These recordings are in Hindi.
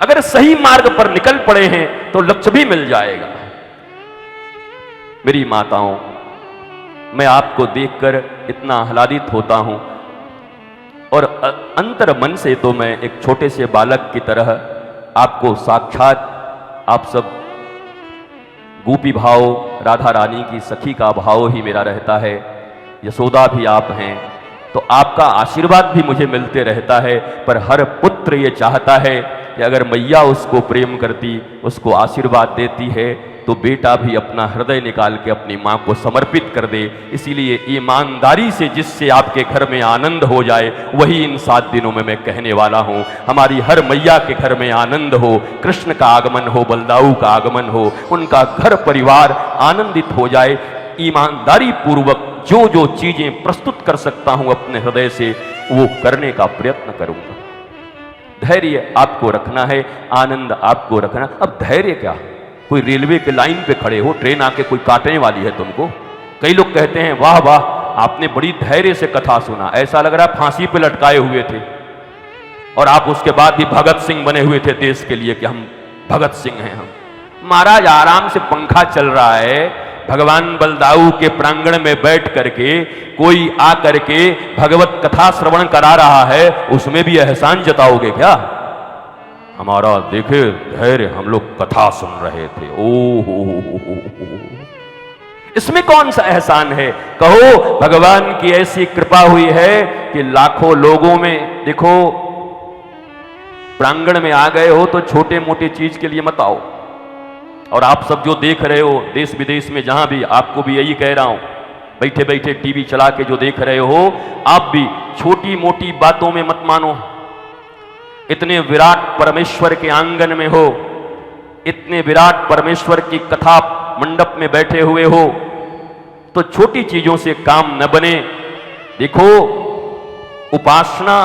अगर सही मार्ग पर निकल पड़े हैं तो लक्ष्य भी मिल जाएगा। मेरी माताओं, मैं आपको देखकर इतना आह्लादित होता हूं और अंतर मन से तो मैं एक छोटे से बालक की तरह आपको साक्षात आप सब गोपी भाव, राधा रानी की सखी का भाव ही मेरा रहता है। यशोदा भी आप हैं, तो आपका आशीर्वाद भी मुझे मिलते रहता है। पर हर पुत्र ये चाहता है कि अगर मैया उसको प्रेम करती, उसको आशीर्वाद देती है, तो बेटा भी अपना हृदय निकाल के अपनी माँ को समर्पित कर दे। इसीलिए ईमानदारी से जिससे आपके घर में आनंद हो जाए, वही इन 7 दिनों में मैं कहने वाला हूँ। हमारी हर मैया के घर में आनंद हो, कृष्ण का आगमन हो, बलदाऊ का आगमन हो, उनका घर परिवार आनंदित हो जाए। ईमानदारी पूर्वक जो जो चीजें प्रस्तुत कर सकता हूं अपने हृदय से, वो करने का प्रयत्न करूंगा। धैर्य आपको रखना है, आनंद आपको रखना। अब धैर्य क्या, कोई रेलवे के लाइन पे खड़े हो, ट्रेन आके कोई काटने वाली है तुमको। कई लोग कहते हैं वाह वाह, आपने बड़ी धैर्य से कथा सुना, ऐसा लग रहा है फांसी पे लटकाए हुए थे और आप उसके बाद भी भगत सिंह बने हुए थे देश के लिए कि हम भगत सिंह हैं। हम महाराज, आराम से पंखा चल रहा है, भगवान बलदाऊ के प्रांगण में बैठ करके कोई आ करके भगवत कथा श्रवण करा रहा है, उसमें भी एहसान जताओगे क्या? हमारा देखे धैर्य, हम लोग कथा सुन रहे थे, ओ इसमें कौन सा एहसान है? कहो भगवान की ऐसी कृपा हुई है कि लाखों लोगों में, देखो प्रांगण में आ गए हो तो छोटे मोटे चीज के लिए मत आओ। और आप सब जो देख रहे हो देश विदेश में, जहां भी, आपको भी यही कह रहा हूं, बैठे बैठे टीवी चला के जो देख रहे हो, आप भी छोटी मोटी बातों में मत मानो। इतने विराट परमेश्वर के आंगन में हो, इतने विराट परमेश्वर की कथा मंडप में बैठे हुए हो, तो छोटी चीजों से काम न बने। देखो, उपासना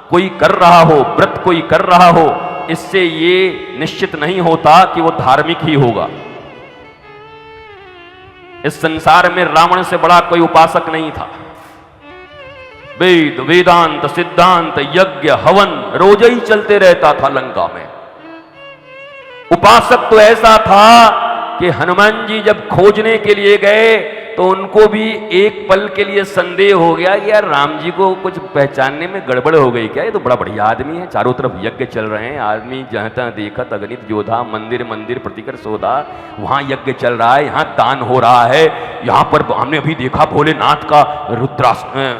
कोई कर रहा हो, व्रत कोई कर रहा हो, इससे ये निश्चित नहीं होता कि वो धार्मिक ही होगा। इस संसार में रावण से बड़ा कोई उपासक नहीं था। वेद, वेदांत, सिद्धांत, यज्ञ, हवन रोज ही चलते रहता था लंका में। उपासक तो ऐसा था कि हनुमान जी जब खोजने के लिए गए तो उनको भी एक पल के लिए संदेह हो गया कि यार राम जी को कुछ पहचानने में गड़बड़ हो गई क्या? ये तो बड़ा बढ़िया आदमी है, चारों तरफ यज्ञ चल रहे हैं, आदमी जहां तहां देखत अगणित योधा, मंदिर मंदिर प्रतिकर शोधा, वहां यज्ञ चल रहा है, यहाँ दान हो रहा है, यहाँ पर हमने अभी देखा भोलेनाथ का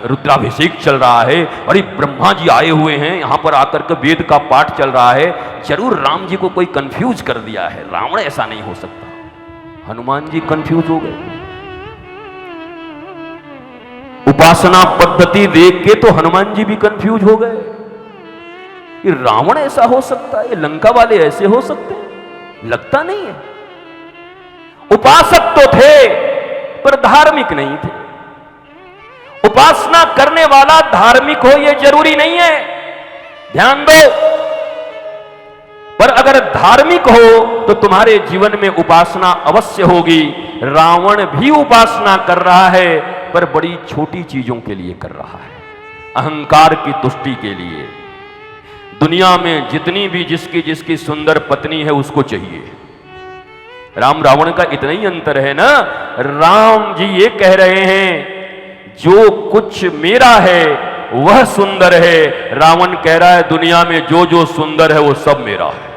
रुद्राभिषेक चल रहा है, अरे ब्रह्मा जी आए हुए हैं, यहाँ पर आकर के वेद का पाठ चल रहा है, जरूर राम जी को कोई कंफ्यूज कर दिया है, रावण ऐसा नहीं हो सकता। हनुमान जी कंफ्यूज हो गए। उपासना पद्धति देख के तो हनुमान जी भी कंफ्यूज हो गए कि रावण ऐसा हो सकता है, लंका वाले ऐसे हो सकते हैं, लगता नहीं है। उपासक तो थे पर धार्मिक नहीं थे। उपासना करने वाला धार्मिक हो यह जरूरी नहीं है, ध्यान दो। पर अगर धार्मिक हो तो तुम्हारे जीवन में उपासना अवश्य होगी। रावण भी उपासना कर रहा है पर बड़ी छोटी चीजों के लिए कर रहा है, अहंकार की तुष्टि के लिए। दुनिया में जितनी भी जिसकी जिसकी सुंदर पत्नी है उसको चाहिए। राम रावण का इतना ही अंतर है ना। राम जी ये कह रहे हैं जो कुछ मेरा है वह सुंदर है, रावण कह रहा है दुनिया में जो जो सुंदर है वो सब मेरा है।